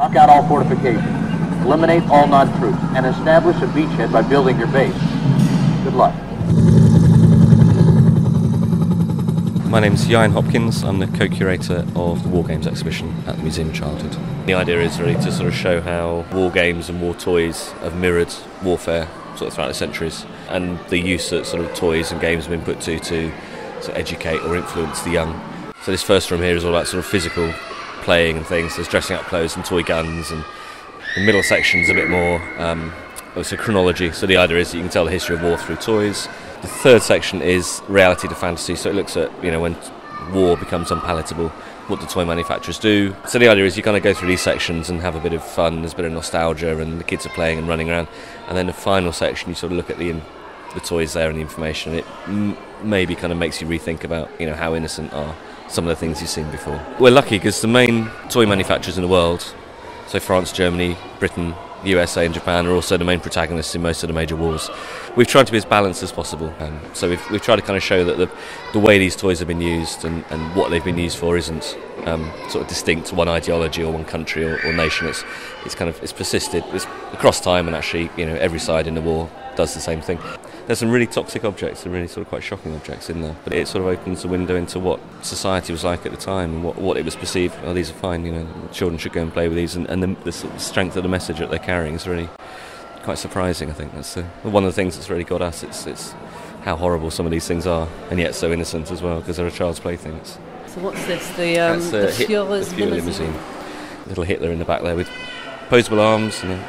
Knock out all fortifications, eliminate all non-troops, and establish a beachhead by building your base. Good luck. My name's Ieuan Hopkins. I'm the co-curator of the War Games exhibition at the Museum of Childhood. The idea is really to sort of show how war games and war toys have mirrored warfare sort of throughout the centuries, and the use that sort of toys and games have been put to sort of educate or influence the young. So this first room here is all about sort of physical playing and things. There's dressing up clothes and toy guns, and the middle section's a bit more it's a chronology. So the idea is that you can tell the history of war through toys. The third section is reality to fantasy, so it looks at, you know, when war becomes unpalatable, what the toy manufacturers do. So the idea is you kind of go through these sections and have a bit of fun, there's a bit of nostalgia, and the kids are playing and running around. And then the final section, you sort of look at the toys there and the information, and it maybe kind of makes you rethink about, you know, how innocent are some of the things you've seen before. We're lucky because the main toy manufacturers in the world, so France, Germany, Britain, USA and Japan, are also the main protagonists in most of the major wars. We've tried to be as balanced as possible, so we've tried to kind of show that the way these toys have been used and what they've been used for isn't sort of distinct to one ideology or one country or nation. It's persisted across time, and actually, you know, every side in the war does the same thing. There's some really toxic objects and really sort of quite shocking objects in there, but it sort of opens the window into what society was like at the time and what it was perceived. Oh, these are fine, you know, children should go and play with these, and the sort of strength of the message that they're carrying is really quite surprising. I think that's one of the things that's really got us. It's how horrible some of these things are, and yet so innocent as well, because they're a child's playthings. So what's this? The Führer's limousine. Little Hitler in the back there with posable arms and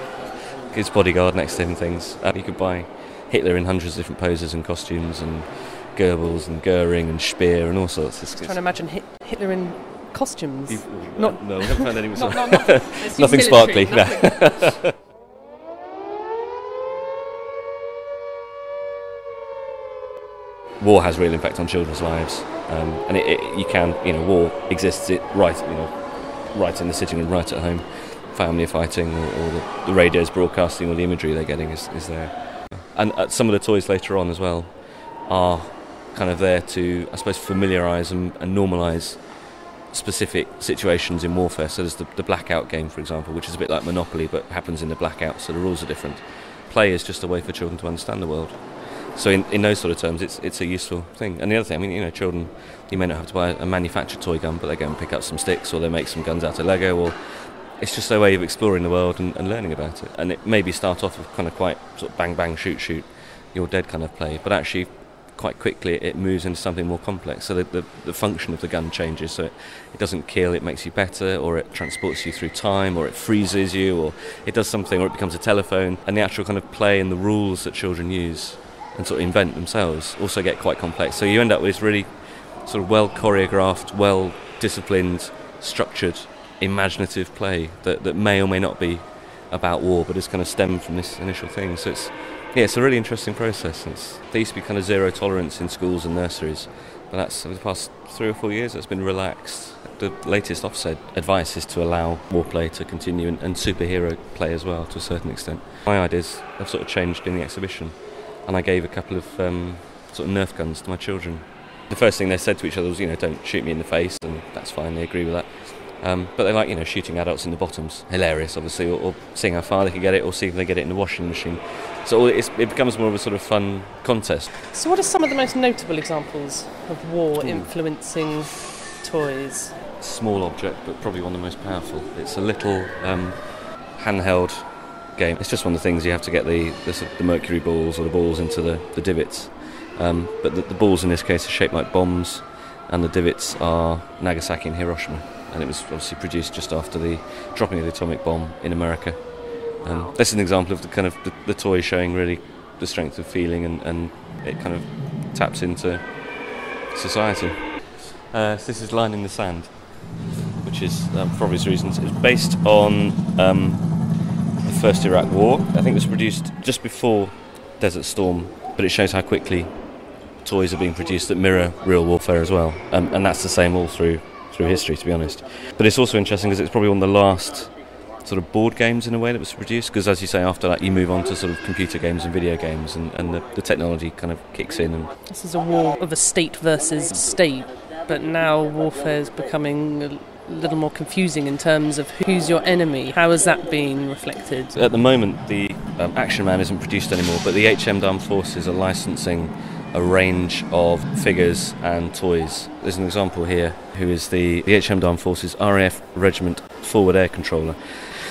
his bodyguard next to him and things. You could buy Hitler in hundreds of different poses and costumes, and Goebbels and Goering and Speer and all sorts. I'm trying to imagine Hitler in costumes. No, we haven't found any. Nothing sparkly. Nothing. War has real impact on children's lives, and you can, you know, war exists right in the sitting room, right at home. Family are fighting, or the radio's broadcasting, or the imagery they're getting is there. And some of the toys later on as well are kind of there to, I suppose, familiarise and normalise specific situations in warfare. So there's the blackout game, for example, which is a bit like Monopoly, but happens in the blackout, so the rules are different. Play is just a way for children to understand the world. So in those sort of terms, it's a useful thing. And the other thing, I mean, you know, children, you may not have to buy a manufactured toy gun, but they go and pick up some sticks, or they make some guns out of Lego, or it's just their way of exploring the world and learning about it. And it maybe start off with kind of quite sort of bang, bang, shoot, you're dead kind of play, but actually quite quickly it moves into something more complex. So the function of the gun changes, so it doesn't kill, it makes you better, or it transports you through time, or it freezes you, or it does something, or it becomes a telephone. And the actual kind of play and the rules that children use and sort of invent themselves also get quite complex. So you end up with this really sort of well choreographed, well disciplined, structured, imaginative play that may or may not be about war, but has kind of stemmed from this initial thing. So it's a really interesting process. There used to be kind of zero tolerance in schools and nurseries, but that's over the past 3 or 4 years that's been relaxed. The latest Ofsted advice is to allow war play to continue, and superhero play as well to a certain extent. My ideas have sort of changed in the exhibition, and I gave a couple of sort of Nerf guns to my children. The first thing they said to each other was, you know, don't shoot me in the face, and that's fine, they agree with that. But they like, you know, shooting adults in the bottoms. Hilarious, obviously, or seeing how far they can get it, or see if they get it in the washing machine. So it becomes more of a sort of fun contest. So what are some of the most notable examples of war influencing toys? Small object, but probably one of the most powerful. It's a little handheld game. It's just one of the things you have to get the mercury balls or the balls into the divots. But the balls in this case are shaped like bombs, and the divots are Nagasaki and Hiroshima. And it was obviously produced just after the dropping of the atomic bomb in America. This is an example of the kind of the toy showing really the strength of feeling, and it kind of taps into society. So this is Line in the Sand, which is, for obvious reasons, it's based on the First Iraq War. I think it was produced just before Desert Storm, but it shows how quickly toys are being produced that mirror real warfare as well. And that's the same all through history, to be honest. But it's also interesting because it's probably one of the last sort of board games in a way that was produced, because as you say, after that you move on to sort of computer games and video games, and the technology kind of kicks in. And this is a war of a state versus state, but now warfare is becoming a little more confusing in terms of who's your enemy. How has that been reflected? At the moment, the Action Man isn't produced anymore, but the HM Armed Forces are licensing a range of figures and toys. There's an example here who is the HM Armed Forces RAF Regiment Forward Air Controller.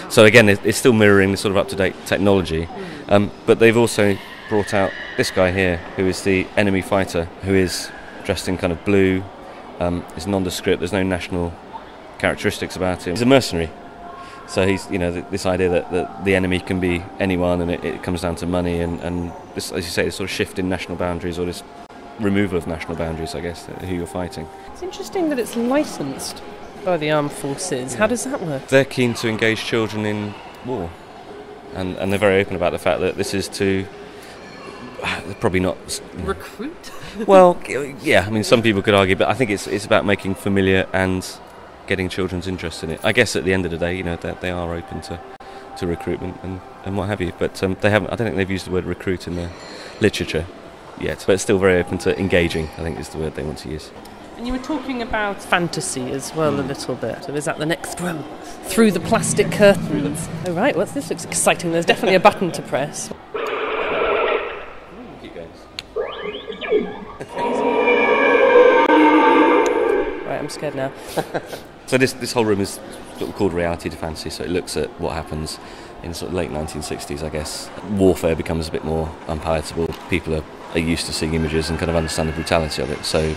So again, it's still mirroring the sort of up-to-date technology, but they've also brought out this guy here who is the enemy fighter, who is dressed in kind of blue, is nondescript, there's no national characteristics about him. He's a mercenary. So he's, this idea that the enemy can be anyone, and it comes down to money, and this, as you say, this sort of shift in national boundaries, or this removal of national boundaries, I guess, who you're fighting. It's interesting that it's licensed by the armed forces. How does that work? They're keen to engage children in war, and they're very open about the fact that this is to probably not recruit. Well, yeah, I mean, some people could argue, but I think it's about making familiar and getting children's interest in it. I guess at the end of the day, they are open to recruitment and what have you, but they haven't. I don't think they've used the word recruit in their literature yet, but it's still very open to engaging, I think is the word they want to use. And you were talking about fantasy as well a little bit. So is that the next room? Through the plastic curtains. Oh right, what's this? Looks exciting. There's definitely a button to press. Keep going. Right, I'm scared now. So this whole room is sort of called reality to fantasy, so it looks at what happens in sort of late 1960s, I guess. Warfare becomes a bit more unpalatable. People are used to seeing images and kind of understand the brutality of it, so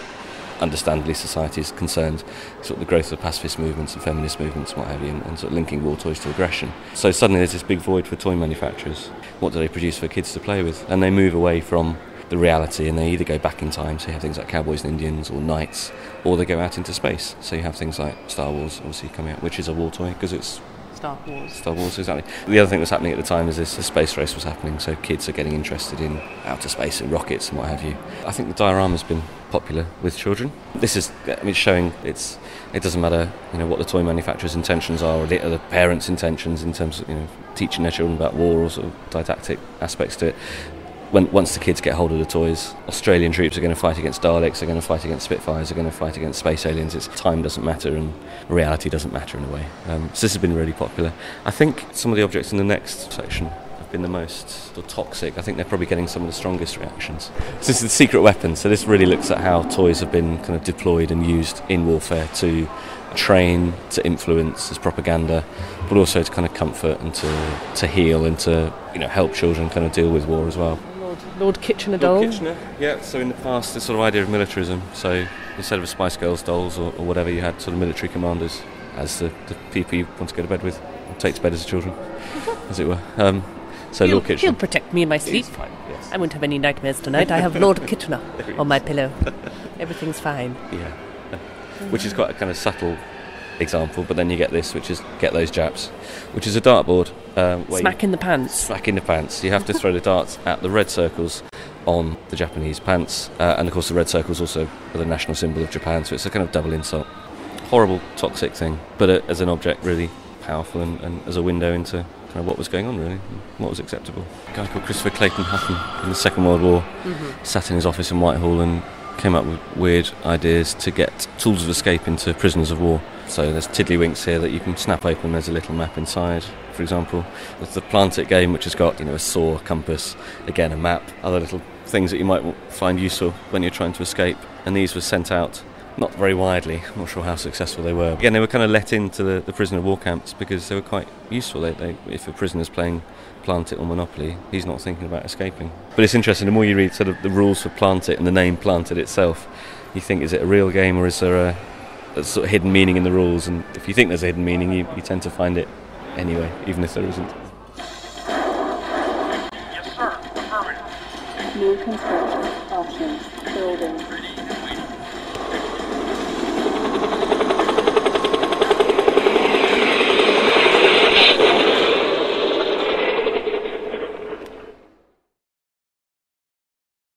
understandably society is concerned sort of the growth of pacifist movements and feminist movements and what have you, and sort of linking war toys to aggression. So suddenly there's this big void for toy manufacturers. What do they produce for kids to play with? And they move away from the reality, and they either go back in time, so you have things like Cowboys and Indians or Knights, or they go out into space. So you have things like Star Wars obviously coming out, which is a war toy because it's Star Wars, exactly. The other thing that's happening at the time is the space race was happening, so kids are getting interested in outer space and rockets and what have you. I think the diorama's been popular with children. This is, showing it doesn't matter, what the toy manufacturer's intentions are or the parents' intentions in terms of, teaching their children about war or sort of didactic aspects to it. Once the kids get hold of the toys, Australian troops are going to fight against Daleks, they're going to fight against Spitfires, they're going to fight against space aliens. Time doesn't matter and reality doesn't matter in a way. So this has been really popular. I think some of the objects in the next section have been the most sort of toxic. I think they're probably getting some of the strongest reactions. So this is the secret weapon. So this really looks at how toys have been kind of deployed and used in warfare to train, to influence, as propaganda, but also to kind of comfort and to heal and to help children kind of deal with war as well. Lord Kitchener doll? Lord Kitchener, yeah. So in the past, this sort of idea of militarism. So instead of Spice Girls dolls or whatever, you had sort of military commanders as the people you want to go to bed with, or take to bed as children, as it were. So Lord Kitchener. He'll protect me in my sleep. Fine, yes. I won't have any nightmares tonight. I have Lord Kitchener on my pillow. Everything's fine. Yeah. Which is quite a kind of subtle example, but then you get this, which is Get Those Japs, which is a dartboard. Smack in the pants. Smack in the pants. You have to throw the darts at the red circles on the Japanese pants, and of course the red circles also are the national symbol of Japan, so it's a kind of double insult. Horrible, toxic thing, but as an object really powerful and as a window into kind of what was going on really, what was acceptable. A guy called Christopher Clayton Hutton in the Second World War sat in his office in Whitehall and came up with weird ideas to get tools of escape into prisoners of war. So there's tiddlywinks here that you can snap open, there's a little map inside, for example. There's the Plant It game, which has got a saw, compass, again a map, other little things that you might find useful when you're trying to escape. And these were sent out not very widely, I'm not sure how successful they were. Again, they were kind of let into the prisoner of war camps because they were quite useful. They, if a prisoner's playing Plant It or Monopoly, he's not thinking about escaping. But it's interesting, the more you read sort of the rules for Plant It and the name Plant It itself, you think, is it a real game or is there a sort of hidden meaning in the rules? And if you think there's a hidden meaning, you tend to find it anyway, even if there isn't. Yes, sir. Affirmative. New construction options. Building.